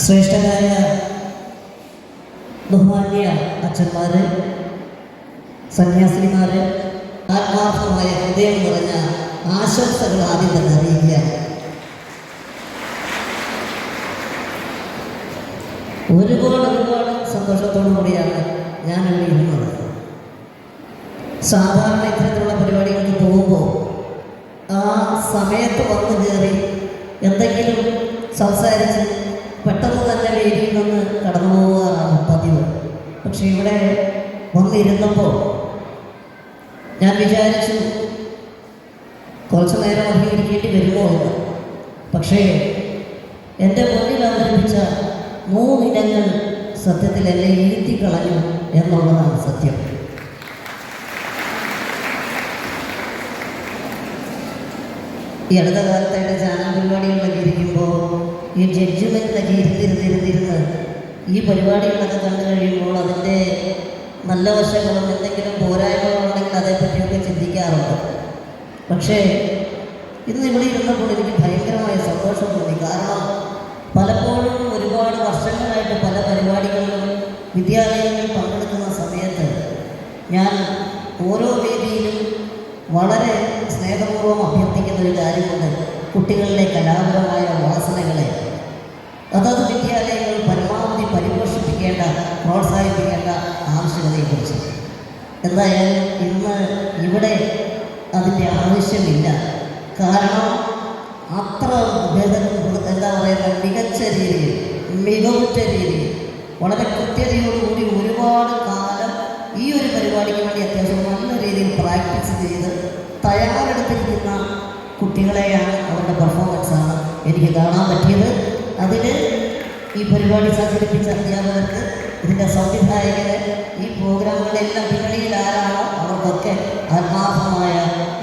ശ്രേഷ്ഠരായ ബഹുമാന്യ അച്ഛന്മാര്, സന്യാസിനിമാര്, ആത്മാർത്ഥമായ ഹൃദയം നിറഞ്ഞ ആശംസകൾ ആദ്യം തന്നെ അറിയിക്കുക. ഒരുപാട് സന്തോഷത്തോടു കൂടിയാണ് ഞാനിവിടെ ഇരുന്നത്. സാധാരണ ഇത്തരത്തിലുള്ള പരിപാടികൾക്ക് പോകുമ്പോൾ ആ സമയത്ത് വന്നു കയറി എന്തെങ്കിലും സംസാരിച്ച് പെട്ടെന്ന് തന്നെ വേദിയിൽ നിന്ന് കടന്നു പോകാറാണ് പതിവ്. പക്ഷെ ഇവിടെ വന്നിരുന്നപ്പോൾ ഞാൻ വിചാരിച്ചു കുറച്ചു നേരം അഭിമുഖീകരിക്കേണ്ടി വരുമോ എന്ന്. പക്ഷേ എൻ്റെ മുന്നിൽ അവതരിപ്പിച്ച 3 ഇനങ്ങൾ സത്യത്തിൽ എന്നെ ഇരുത്തിക്കളഞ്ഞു എന്നുള്ളതാണ് സത്യം. ഈ അടുത്ത കാലത്തായിട്ട് ചാനൽ പരിപാടികളിലൊക്കെ ഇരിക്കുമ്പോൾ ഈ ജഡ്ജ്മെൻറ്റിലൊക്കെ ഇരുന്നിരുന്ന് ഈ പരിപാടികളൊക്കെ കണ്ടു കഴിയുമ്പോൾ അതിൻ്റെ നല്ല വശങ്ങളും എന്തെങ്കിലും പോരായ്മകളുണ്ടെങ്കിൽ അതേപ്പറ്റിയൊക്കെ ചിന്തിക്കാറുണ്ട്. പക്ഷേ ഇന്ന് ഇവിടെ ഇരുന്നപ്പോൾ എനിക്ക് ഭയങ്കരമായ സന്തോഷം തോന്നി. കാരണം പലപ്പോഴും ഒരുപാട് വർഷങ്ങളായിട്ട് പല പരിപാടികളിലും വിദ്യാലയങ്ങളിൽ പങ്കെടുക്കുന്ന സമയത്ത് ഞാൻ ഓരോ വേദിയിലും വളരെ സ്നേഹപൂർവ്വം അഭ്യർത്ഥിക്കുന്ന ഒരു കാര്യമുണ്ട്. കുട്ടികളിലെ കലാപരമായ വാസനകളെ അതത് വിദ്യാലയങ്ങൾ പരമാവധി പരിപോഷിപ്പിക്കേണ്ട, പ്രോത്സാഹിപ്പിക്കേണ്ട ആവശ്യകതയെക്കുറിച്ച്. എന്തായാലും ഇന്ന് ഇവിടെ അതിൻ്റെ ആവശ്യമില്ല. കാരണം അത്ര എന്താ പറയുക, മികച്ച രീതിയിൽ, മികവുറ്റ രീതിയിൽ, വളരെ കൃത്യതയോടുകൂടി ഒരുപാട് കാലം ഈ ഒരു പരിപാടിക്ക് വേണ്ടി അത്യാവശ്യം നല്ല രീതിയിൽ പ്രാക്ടീസ് ചെയ്ത് തയ്യാറെടുത്തിരിക്കുന്ന കുട്ടികളെയാണ്, അവരുടെ പെർഫോമൻസാണ് എനിക്ക് കാണാൻ പറ്റിയത്. അതിന് ഈ പരിപാടി സംഘടിപ്പിച്ച അധ്യാപകർക്ക്, ഇതിൻ്റെ സംവിധായകന്, ഈ പ്രോഗ്രാമുകളെല്ലാം പിന്നണിയിൽ ആരാണോ അവർക്കൊക്കെ ആത്മാർത്ഥമായ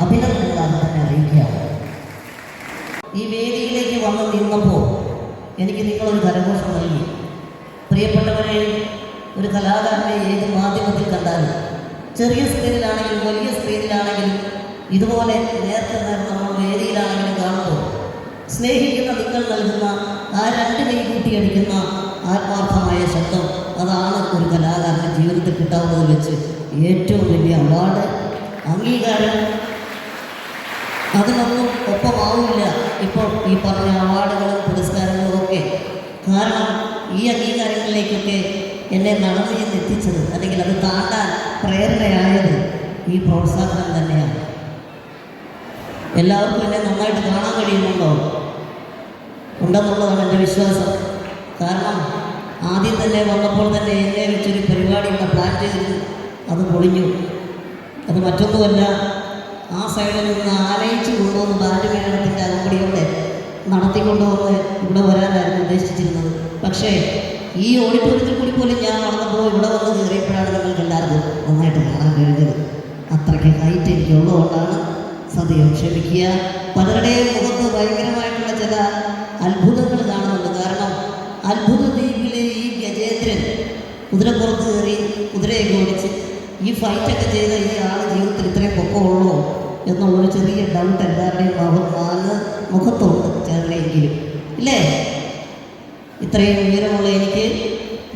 അഭിനന്ദനങ്ങൾ അത് തന്നെ അറിയിക്കുകയാണ്. ഈ വേദിയിലേക്ക് വന്ന് നിന്നപ്പോൾ എനിക്ക് നിങ്ങളൊരു കരഘോഷം നൽകി. പ്രിയപ്പെട്ടവരെ, ഒരു കലാകാരനെ ഏത് മാധ്യമത്തിൽ കണ്ടാലും, ചെറിയ സ്ക്രീനിലാണെങ്കിലും വലിയ സ്ക്രീനിലാണെങ്കിലും ഇതുപോലെ നേരത്തെ നമ്മൾ വേദിയിലാണെങ്കിലും കാണുമ്പോൾ സ്നേഹിക്കുന്ന നിങ്ങൾ നൽകുന്ന ആ 2 കൈ കൂട്ടിയടിക്കുന്ന ആത്മാർത്ഥമായ ശബ്ദം, അതാണ് ഒരു കലാകാരൻ്റെ ജീവിതത്തിൽ കിട്ടാവുന്നതിൽ വെച്ച് ഏറ്റവും വലിയ അവാർഡ്, അംഗീകാരം. അതിനൊന്നും ഒപ്പമാവില്ല ഇപ്പോൾ ഈ പറഞ്ഞ അവാർഡുകളും പുരസ്കാരങ്ങളും ഒക്കെ. കാരണം ഈ അംഗീകാരങ്ങളിലേക്കൊക്കെ എന്നെ നടന്നു എത്തിച്ചത്, അല്ലെങ്കിൽ അത് താണ്ടാൻ പ്രേരണയായത് ഈ പ്രോത്സാഹനം തന്നെയാണ്. എല്ലാവർക്കും എന്നെ നന്നായിട്ട് കാണാൻ കഴിയുന്നുണ്ടോ? ഉണ്ടെന്നുള്ളതാണ് എൻ്റെ വിശ്വാസം. കാരണം ആദ്യം തന്നെ വന്നപ്പോൾ തന്നെ എന്നെ വെച്ചൊരു പരിപാടി ഇവിടെ പ്ലാൻ ചെയ്തിരുന്നു, അത് പൊളിഞ്ഞു. അത് മറ്റൊന്നുമല്ല, ആ സൈഡിൽ നിന്ന് ആനയിച്ച് കൊണ്ടുവന്ന് ബാൻഡ് മേളത്തിൻ്റെ അകമ്പടിയോടെ നടത്തിക്കൊണ്ടുവന്ന് ഇവിടെ വരാനായിരുന്നു ഉദ്ദേശിച്ചിരുന്നത്. പക്ഷേ ഈ ഓഡിറ്റോറിയത്തിൽ കൂടി പോലും ഞാൻ നടന്നപ്പോൾ ഇവിടെ വന്ന് കയറിയപ്പോഴാണ് നിങ്ങൾക്ക് എല്ലാവർക്കും നന്നായിട്ട് കാണാൻ കഴിഞ്ഞത്. അത്രയ്ക്ക് ഹൈറ്റ് എനിക്കുള്ളതുകൊണ്ടാണ്. സദ്യം ക്ഷമിക്കുക. പലരുടെയും മുഖത്ത് ഭയങ്കരമായിട്ടുള്ള ചില അത്ഭുതങ്ങൾ കാണുന്നുണ്ട്. കാരണം അത്ഭുത ദ്വീപിലെ ഈ ഗജേന്ദ്രൻ കുതിരപ്പുറത്ത് കയറി കുതിരയൊക്കെ ഓടിച്ച് ഈ ഫൈറ്റൊക്കെ ചെയ്ത ഈ ആൾ ജീവിതത്തിൽ ഇത്രയും പൊക്കമുള്ളൂ എന്നുള്ളൊരു ചെറിയ ഡൗട്ട് എല്ലാവരുടെയും മുഖത്തുണ്ട്, ചെറുതെങ്കിലും ഇല്ലേ? ഇത്രയും ഉയരമുള്ള എനിക്ക്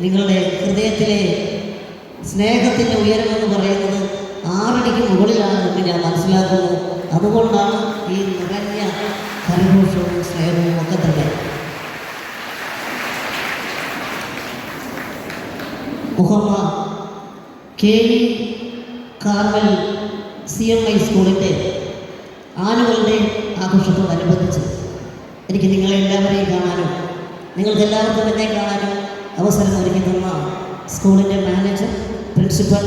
നിങ്ങളുടെ ഹൃദയത്തിലെ സ്നേഹത്തിൻ്റെ ഉയരമെന്ന് പറയുന്നത് 6 അടിക്ക് മുകളിലാണെന്ന് ഞാൻ മനസ്സിലാക്കുന്നു. അതുകൊണ്ടാണ് ഈ നിറഞ്ഞ കരഘോഷവും സ്നേഹവും ഒക്കെ തന്നെ. മുഹമ്മദ് KE കാർമൽ CMI സ്കൂളിൻ്റെ ആനുവൽ ഡേ ആഘോഷത്തോടനുബന്ധിച്ച് എനിക്ക് നിങ്ങളെല്ലാവരെയും കാണാനും നിങ്ങൾക്കെല്ലാവർക്കും എന്നെ കാണാനും അവസരം ഒരുക്കി തന്ന സ്കൂളിൻ്റെ മാനേജർ, പ്രിൻസിപ്പൽ,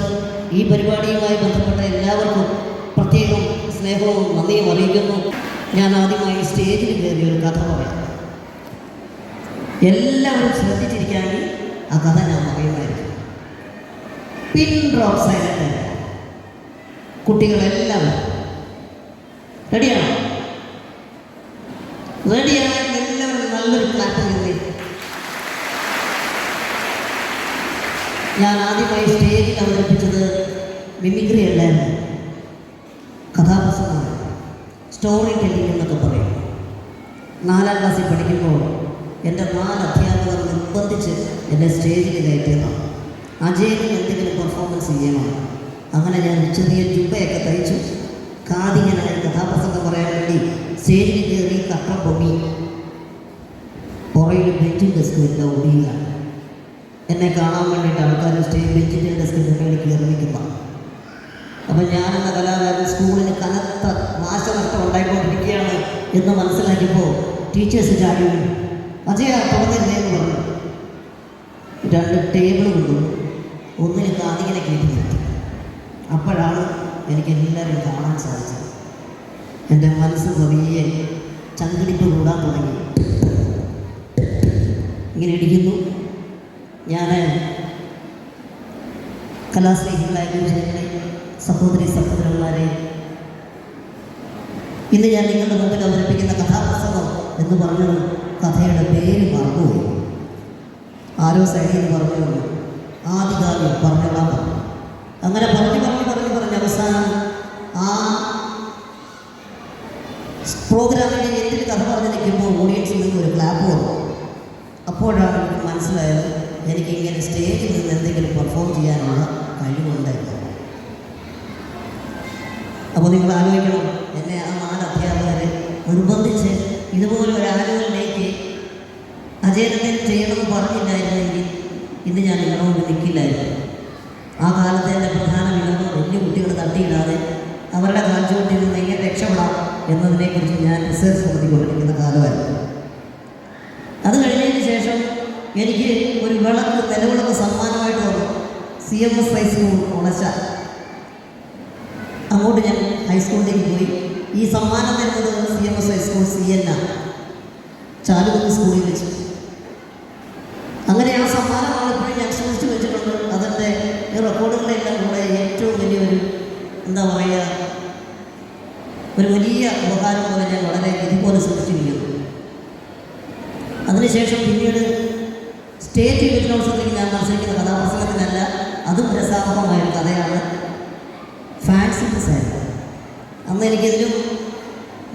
ഈ പരിപാടിയുമായി ബന്ധപ്പെട്ട എല്ലാവർക്കും പ്രത്യേകം സ്നേഹവും നന്ദിയും അറിയിക്കുന്നു. ഞാൻ ആദ്യമായി സ്റ്റേജിൽ കയറിയ ഒരു കഥ പറയാം. എല്ലാവരും ശ്രദ്ധിച്ചിരിക്കുകയാണെങ്കിൽ ആ കഥ ഞാൻ പറയുമായിരിക്കും. പിൻ ഡ്രോപ്പ് സൈലന്റ്. കുട്ടികളെല്ലാവരും റെഡിയാണോ? റെഡിയാണെങ്കിൽ എല്ലാവരും നല്ലൊരു ക്ലാപ്പ് ചെയ്തേ. ഞാൻ ആദ്യമായി സ്റ്റേജിൽ അവതരിപ്പിച്ചത് മിമിക്രി അല്ലായിരുന്നു, കഥാപ്രസംഗമാണ്, സ്റ്റോറി ടെല്ലിംഗ് എന്നൊക്കെ പറയും. 4ാം ക്ലാസ്സിൽ പഠിക്കുമ്പോൾ എൻ്റെ 4 അധ്യാപകർ നിർബന്ധിച്ച് എന്നെ സ്റ്റേജിൽ കയറ്റിയതാണ്. അജയന് എന്തെങ്കിലും പെർഫോമൻസ് ചെയ്യണം. അങ്ങനെ ഞാൻ ചെറിയ ജുബയൊക്കെ തയ്ച്ചു കാതികനായി കഥാപ്രസംഗം പറയാൻ വേണ്ടി സ്റ്റേജിൽ കയറി കട്ടം പൊങ്ങി. പുറയിൽ ബെഞ്ചും ഡെസ്കും എല്ലാം ഒടിയുകയാണ്. എന്നെ കാണാൻ വേണ്ടിയിട്ട് ആൾക്കാർ ബെഞ്ചിൻ്റെ ഡെസ്കിൻ്റെ മേളിൽ കയറി നിൽക്കുന്ന. അപ്പം ഞാനെന്ന കലാകാരൻ സ്കൂളിന് കനത്ത നാശനഷ്ടം ഉണ്ടായിക്കൊണ്ടിരിക്കുകയാണ് എന്ന് മനസ്സിലാക്കിയപ്പോൾ ടീച്ചേഴ്സ് ചാടി വീണു. അജയ തുടങ്ങരുതേ എന്ന് പറഞ്ഞു. 2 ടേബിൾ കൊണ്ടുവന്നു. ഒന്നിന് കാതികനെ കയറ്റി നിർത്തി. അപ്പോഴാണ് എനിക്ക് എല്ലാവരും കാണാൻ സാധിച്ചത്. എൻ്റെ മനസ്സ് പതിയെ ചങ്കിടിപ്പ് കൂടാൻ തുടങ്ങി. ഇങ്ങനെ ഇടിക്കുന്നു. ഞാൻ കലാസ്നേഹികളായ ഗുരുജനങ്ങളെ, സഹോദരി സഹോദരന്മാരെ, ഇന്ന് ഞാൻ നിങ്ങളുടെ മുമ്പിൽ അവതരിപ്പിക്കുന്ന കഥാപ്രസംഗം എന്ന് പറഞ്ഞത് കഥയുടെ പേര് മറന്നുപോയി. ആരോ സൈഡിൽ നിന്ന് പറഞ്ഞു, ആദികാവ്യം പറഞ്ഞോളാൻ പറഞ്ഞു. അങ്ങനെ പറഞ്ഞ് അവസാനം ആ പ്രോഗ്രാമിൻ്റെ എന്തിൽ കഥ പറഞ്ഞ് നിൽക്കുമ്പോൾ ഓഡിയൻസിൽ നിന്ന് ഒരു ക്ലാപ്പ് വന്നു. അപ്പോഴാണ് എനിക്ക് മനസ്സിലായത് എനിക്ക് ഇങ്ങനെ സ്റ്റേജിൽ നിന്ന് എന്തെങ്കിലും പെർഫോം ചെയ്യാനുള്ള കഴിവുണ്ടായിരുന്നു. അപ്പോൾ നിങ്ങൾ ആലോചിക്കണം, എന്നെ ആ 4 അധ്യാപകരെ നിർബന്ധിച്ച് ഇതുപോലെ ഒരു ആനുവലിലേക്ക് അജയനെ ചെയ്യണമെന്ന് പറഞ്ഞില്ലായിരുന്നെങ്കിൽ ഇന്ന് ഞാൻ നിങ്ങളുടെ മുമ്പ് നിൽക്കില്ലായിരുന്നു. ആ കാലത്തെ എൻ്റെ പ്രധാന വിനോദം വലിയ കുട്ടികൾ തട്ടിയിടാതെ അവരുടെ കാഴ്ചവട്ടിൽ നിന്ന് എങ്ങനെ രക്ഷപ്പെടാം എന്നതിനെക്കുറിച്ച് ഞാൻ റിസർച്ച് നടത്തിക്കൊണ്ടിരിക്കുന്ന കാലമായിരുന്നു. അത് കഴിഞ്ഞതിന് ശേഷം എനിക്ക് ഒരു നിലവിളക്ക് സമ്മാനമായിട്ട് വന്നു. CMS ഹൈസ്കൂൾ ഉളച്ച. അങ്ങോട്ട് ഞാൻ ഹൈസ്കൂളിലേക്ക് പോയി. ഈ സമ്മാനം തരുന്നത് CMS ഹൈസ്കൂൾ CN ചാലുകുന്ന് സ്കൂളിൽ വെച്ച്. അങ്ങനെ ആ സമ്മാനമാണ് ഇപ്പോഴും ഞാൻ സൂക്ഷിച്ചു വെച്ചിട്ടുണ്ട്. അതിൻ്റെ ഈ റെക്കോർഡുകളെല്ലാം കൂടെ ഏറ്റവും വലിയൊരു എന്താ പറയുക, ഒരു വലിയ ഉപകാരം പോലെ ഞാൻ വളരെ ഇതുപോലെ സൂക്ഷിച്ചിരിക്കുന്നു. അതിനുശേഷം പിന്നീട് സ്റ്റേറ്റ് യുവജനോത്സവത്തിൽ ഞാൻ മത്സരിക്കുന്ന കഥാപ്രസംഗത്തിനല്ല, അതും രസാവഹമായൊരു കഥയാണ്. ഫാൻസി ഡ്രസ്സായിരുന്നു. അന്ന് എനിക്കിതിലും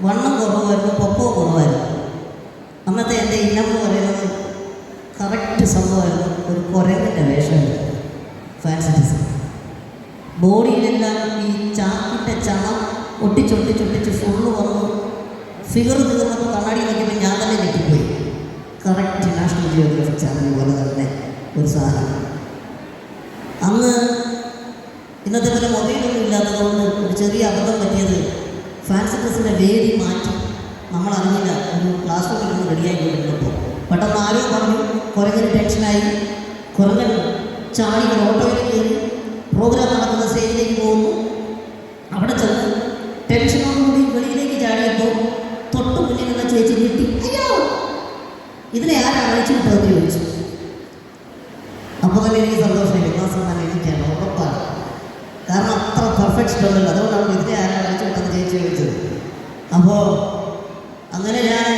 വണ്ണം കുറവായിരുന്നു, പൊക്കവും കുറവായിരുന്നു. അന്നത്തെ എൻ്റെ ഇനം എന്ന് പറയുന്നത് കറക്റ്റ് സംഭവമായിരുന്നു. ഒരു കുരങ്ങിൻ്റെ വേഷമായിരുന്നു ഫാൻസി ഡ്രസ്സ്. ബോഡിയിലെല്ലാം ഈ ചാക്കിൻ്റെ ചണം ഒട്ടിച്ചൊട്ടിച്ച് ഫുള്ള് വന്നു. ഫിഗർ തീർന്നപ്പോൾ കണ്ണാടി നോക്കിയപ്പോൾ ഞാൻ തന്നെ ഞെട്ടിപ്പോയി. കറക്റ്റ് നാഷണൽ ജിയോഗ്രഫിക് ചാനൽ പോലെ തന്നെ ഒരു സാധനം. അന്ന് ഇന്നത്തെ പോലെ മൊബൈലൊന്നും ഇല്ലാത്തതുകൊണ്ട് ഒരു ചെറിയ അബദ്ധം പറ്റിയത്, ഫാൻസി ഡ്രസ്സിൻ്റെ വേദി മാറ്റി നമ്മളറിഞ്ഞില്ല. ഒരു ക്ലാസ് റൂമിൽ നിന്ന് റെഡിയായി കൊണ്ടിരുന്നപ്പോൾ പെട്ടെന്ന് ആരോ പറഞ്ഞു, കുരങ്ങന് ടെൻഷനായി. കുരങ്ങൻ ചാടി ഒരു ഓട്ടോയിൽ കയറി പ്രോഗ്രാം നടക്കുന്ന സ്റ്റേജിലേക്ക് പോകുന്നു. അവിടെ ചെന്ന് ടെൻഷനോടുകൂടി വെളിയിലേക്ക് ചാടിയപ്പോൾ തൊട്ട് മുന്നിൽ നിന്ന ചേച്ചി ഞെട്ടി, അയ്യോ ഇതിനെ ആരാണ് അയച്ചു വിട്ടതെന്ന് ചോദിച്ചു. അപ്പോൾ തന്നെ എനിക്ക് സന്തോഷമായി. ഒന്നാം സമ്മാനം എനിക്കാണ്, ഉറപ്പാണ്. കാരണം അത്ര പെർഫെക്ഷൻ ഉണ്ടല്ലോ. അതുകൊണ്ടാണ് ഇതിനെ ആരാണ് അയച്ചു വിട്ടതെന്ന് ചേച്ചി ചോദിച്ചത്. അപ്പോൾ അങ്ങനെ ഞാൻ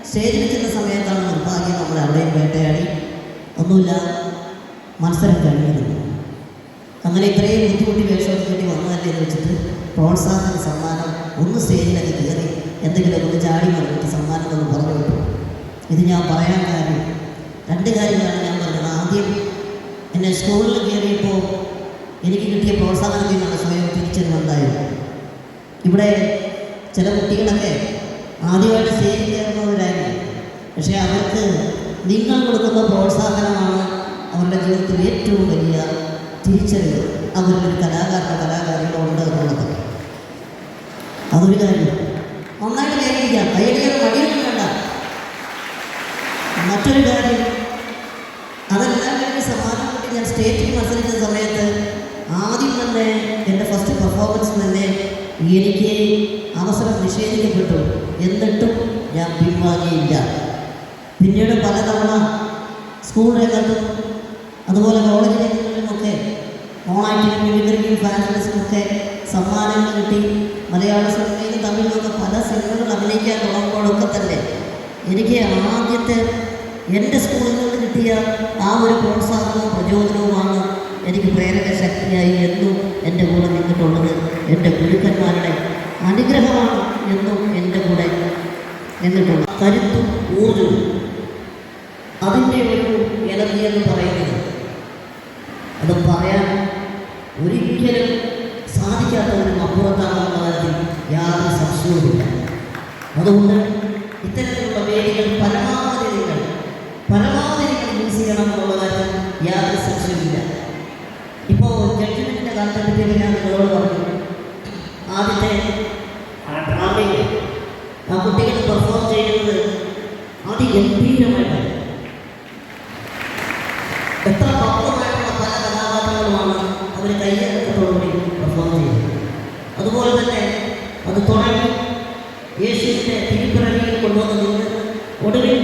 സ്റ്റേജിൽ ചെന്ന സമയത്താണ് നിർഭാഗ്യം നമ്മൾ അവിടെയും വേട്ടയാടി ഒന്നുമില്ല മത്സരം കഴിഞ്ഞിരുന്നു. അങ്ങനെ ഇത്രയും ബുദ്ധിമുട്ടി വേഷം വേണ്ടി വന്നതല്ലേ എന്ന് വെച്ചിട്ട് പ്രോത്സാഹന സമ്മാനം ഒന്ന് സ്റ്റേജിലൊക്കെ കയറി എന്തെങ്കിലും ഒന്ന് ചാടി മറിഞ്ഞിട്ട് സമ്മാനം എന്ന് പറഞ്ഞു വിട്ടു. ഇത് ഞാൻ പറയാൻ കാര്യം 2 കാര്യങ്ങളാണ് ഞാൻ പറഞ്ഞത്. ആദ്യം എന്നെ സ്കൂളിൽ കയറിയപ്പോൾ എനിക്ക് കിട്ടിയ പ്രോത്സാഹനത്തിൽ നിന്നാണ് സ്വയം തിരിച്ചറിവുണ്ടായത്. ഇവിടെ ചില കുട്ടികളൊക്കെ ആദ്യമായിട്ട് സ്റ്റേജിൽ കയറുന്നവരായിരുന്നു. പക്ഷേ അവർക്ക് നിങ്ങൾ കൊടുക്കുന്ന പ്രോത്സാഹനമാണ് അവരുടെ ജീവിതത്തിൽ ഏറ്റവും വലിയ തിരിച്ചറിവ്. അവരൊരു കലാകാരികളോ ഉണ്ട് എന്നുള്ളത്. അതൊരു കാര്യം. നന്നായിട്ട് കൈയടിക്കാം. കൈയടിക്കാൻ മടിയൊന്നും വേണ്ട. മറ്റൊരു കാര്യം, അതെല്ലാം കഴിഞ്ഞ് സമ്മാനം കിട്ടി ഞാൻ സ്റ്റേറ്റിൽ മത്സരിച്ച സമയത്ത് ആദ്യം തന്നെ എൻ്റെ ഫസ്റ്റ് പെർഫോമൻസ് തന്നെ എനിക്ക് അവസരം നിഷേധിക്കപ്പെട്ടു. എന്നിട്ടും ഞാൻ പിൻവാങ്ങിയില്ല. പിന്നീട് പലതവണ സ്കൂൾ രംഗത്തും അതുപോലെ കോളേജ് രംഗങ്ങളിലുമൊക്കെ ഓണാക്ടിനും മിമിക്രിക്കും ഫാൻസിനൊക്കെ സമ്മാനങ്ങൾ കിട്ടി. മലയാള സിനിമയിലും തമിഴിലൊക്കെ പല സിനിമകൾ അഭിനയിക്കാൻ തുടങ്ങുമ്പോഴൊക്കെ തന്നെ എനിക്ക് ആദ്യത്തെ എൻ്റെ സ്കൂളിൽ നിന്ന് കിട്ടിയ ആ ഒരു പ്രോത്സാഹനവും പ്രചോദനവുമാണ് എനിക്ക് പ്രേരക ശക്തിയായി എന്നും എൻ്റെ കൂടെ നിന്നിട്ടുള്ളത്. എൻ്റെ ഗുരുക്കന്മാരുടെ അനുഗ്രഹമാണ് എന്നും എൻ്റെ കൂടെ നിന്നിട്ടുള്ളത്. കരുത്തും ഊർജ്ജവും അതിൻ്റെ ഒരു എനർജി എന്ന് പറയുന്നത് അത് പറയാൻ ഒരിക്കലും സാധിക്കാത്തതിനും അപ്പുറത്താണെന്നുള്ള കാര്യത്തിൽ യാതൊരു സംശയവുമില്ല. അതുകൊണ്ട് ഇത്തരത്തിലുള്ള വേദികൾ പരമാവധി നിങ്ങൾ യൂസ് ചെയ്യണം എന്നുള്ള കാര്യത്തിൽ യാതൊരു സംശയവുമില്ല. ഇപ്പോൾ ജഡ്ജ്മെൻറ്റിൻ്റെ കാലത്തെ പറ്റി ഞാൻ നിങ്ങളോട് പറഞ്ഞു. ആദ്യത്തെ ഡ്രാമയിൽ ആ കുട്ടികൾ പെർഫോം ചെയ്യുന്നത് അതിഗംഭീരമായിട്ടാണ്. എത്ര പക്വമായിട്ടുള്ള പല കഥാപാത്രങ്ങളുമാണ് അവർ കയ്യേറ്റത്തോടുകൂടി പെർഫോം ചെയ്യുന്നത്. അതുപോലെ തന്നെ അത് തുടങ്ങി യേശുവിൻ്റെ തിരുപ്പിറവിയിൽ കൊണ്ടുവന്ന് നിന്ന് ഒടുവിൽ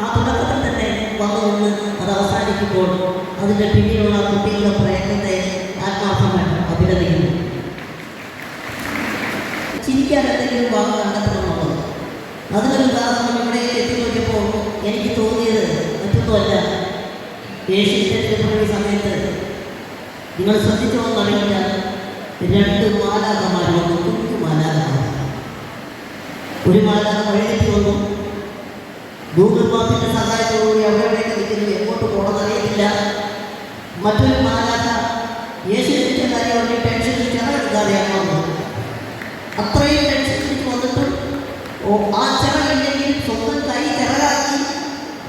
ആ തുടക്കത്തിൽ തന്നെ വന്നു നിന്ന് അത് അവസാനിക്കുമ്പോൾ അതിൻ്റെ പിന്നിലുള്ള കുട്ടികളുടെ പ്രയത്നത്തെ ആത്മാർത്ഥമായിട്ട് അഭിനന്ദിക്കുന്നു. ചിരിക്കാൻ എന്തെങ്കിലും വാക്ക് കണ്ടെത്തണമെന്നുള്ളത് അതിനൊരു ഉദാഹരണം ഇവിടെ എത്തി നോക്കിയപ്പോൾ എനിക്ക് തോന്നിയത് മറ്റൊന്നുമല്ല. യേശുവിൻ്റെ തിരുപ്പിറവി സമയത്ത് നിങ്ങൾ ശ്രദ്ധിച്ചോന്ന് അറിയില്ല, 2 മാലാഖമാർ വന്നു, കുഞ്ഞു മാലാഖമാർ. ഒരു മാലാഖ വഴിതെറ്റി വന്നു. ഗൂഗിൾ മാപ്പിൻ്റെ സഹായത്തോടുകൂടി അവിടെയൊക്കെ നിൽക്കുന്നു, എങ്ങോട്ട് പോകണമെന്ന് അറിയത്തില്ല. മറ്റൊരു മാലാഖ യേശു ജനിച്ച കാര്യം അവരുടെ ടെൻഷൻ ചിറകെടുക്കാതെയാണ് വന്നത്. അത്രയും ടെൻഷൻ പിടിച്ച് വന്നിട്ടും ആ ചിറകില്ലെങ്കിൽ സ്വന്തം കൈ ചിറകാക്കി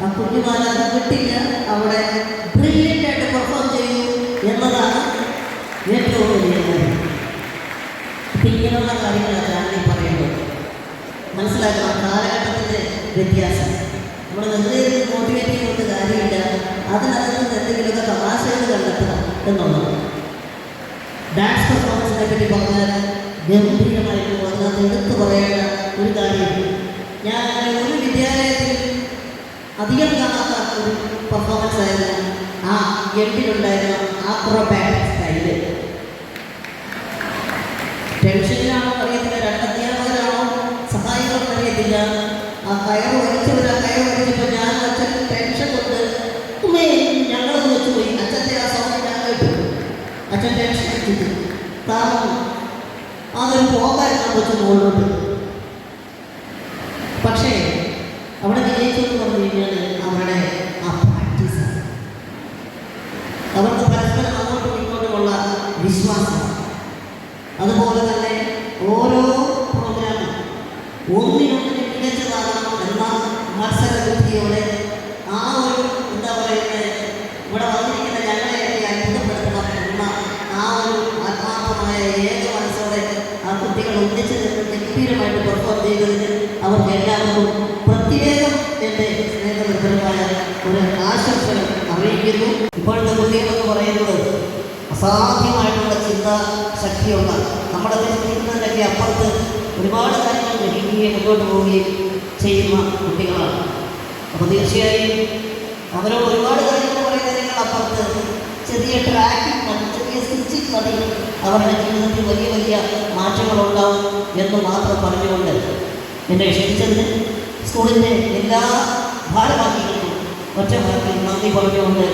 ആ കുഞ്ഞുമാലാഖ വിട്ടില്ല. അവിടെ ബ്രില്യൻ്റായിട്ട് പെർഫോം ചെയ്തു എന്നതാണ് ഏറ്റവും വലിയ കാര്യം. ഇപ്പം ഇങ്ങനെയുള്ള കാര്യങ്ങളാണ് ഞാൻ പറയുന്നത്. മനസ്സിലാക്കണം കാലഘട്ടത്തിൻ്റെ വ്യത്യാസം. നമ്മൾ വെറുതെ മോട്ടിവേറ്റ് ചെയ്യുന്നത് കാര്യമില്ല, അതിനകത്ത് നിന്ന് എന്തെങ്കിലുമൊക്കെ തമാശകൾ കണ്ടെത്തുക എന്നുള്ളത്. ഡാൻസ് പെർഫോമൻസിനെ പറ്റി പറഞ്ഞാൽ ഗംഭീരമായിരുന്നു. അതിനകത്ത് എടുത്തു പറയേണ്ട ഒരു കാര്യം, ഞാൻ ഒരു വിദ്യാലയത്തിൽ അധികം കാണാത്ത ഒരു പെർഫോമൻസ് ആയിരുന്നു ആ എട്ടിലുണ്ടായിരുന്ന ആക്രോബാറ്റിക് സ്റ്റൈല്. ടെൻഷനിലാണോ അറിയത്തില്ല, 2 അധ്യാപകരാണോ സഹായികളോ അറിയത്തില്ല. ആ കയറ് വലിച്ചപ്പോൾ ഞാൻ അച്ഛൻ ടെൻഷൻ കൊണ്ട് ഞങ്ങളൊന്ന് വെച്ച് പോയി. അച്ഛൻ്റെ ആ സൗണ്ട് ഞാൻ കേട്ടു. അച്ഛൻ ടെൻഷൻ വെച്ചിട്ട് കാരണം അതൊരു പോകാൻ വെച്ച് മുകളിലോട്ട്. പക്ഷേ അവിടെ വിജയിച്ചെന്ന് പറഞ്ഞു കഴിഞ്ഞാൽ അവരുടെ ആ പ്രാക്ടീസാണ്, അവർക്ക് പരസ്പരം അങ്ങോട്ടും ഇങ്ങോട്ടുമുള്ള വിശ്വാസം. അതുപോലെ തന്നെ ഓരോ പ്രോഗ്രാമും ഒന്നിനൊന്നിന് മികച്ചതാകണം എന്ന മത്സരബുദ്ധിയോടെ ആ ഒരു എന്താ പറയുന്നത്, ഇവിടെ വന്നിരിക്കുന്ന ഞങ്ങളെയൊക്കെ അത്ഭുതപ്പെടുത്തണം എന്ന ആ ഒരു ആത്മാർത്ഥമായ ഏക മനസ്സോടെ ആ കുട്ടികൾ ഒന്നിച്ച് നിന്ന് ഗംഭീരമായിട്ട് പെർഫോം ചെയ്തതിന് അവർക്ക് എല്ലാവർക്കും പ്രത്യേകം എൻ്റെ സ്നേഹനിർഭരമായ ഒരു ആശംസകൾ അറിയിക്കുന്നു. ഇപ്പോഴത്തെ കുട്ടികളെന്ന് പറയുന്നത് അസാധ്യമായിട്ടുള്ള ചിന്താശക്തിയുള്ള, നമ്മുടെ ചിന്തിക്കുന്നതിനൊക്കെ അപ്പുറത്ത് ഒരുപാട് കാര്യങ്ങൾ ഗ്രഹിക്കുകയും മുന്നോട്ട് പോവുകയും ചെയ്യുന്ന കുട്ടികളാണ്. അപ്പോൾ തീർച്ചയായും അവരോട് ഒരുപാട് കാര്യങ്ങൾ പറയുന്നതിനേക്കാൾ അപ്പുറത്ത് ചെറിയ ട്രാക്കിംഗ് മതി, ചെറിയ സ്റ്റിച്ചിങ് മതി, അവരുടെ ജീവിതത്തിൽ വലിയ വലിയ മാറ്റങ്ങളുണ്ടാവും എന്ന് മാത്രം പറഞ്ഞുകൊണ്ട് എന്നെ ക്ഷണിച്ചതിന് സ്കൂളിൻ്റെ എല്ലാ ഭാരവാഹികൾക്കും ഒറ്റ വാക്കിൽ നന്ദി പറഞ്ഞുകൊണ്ട്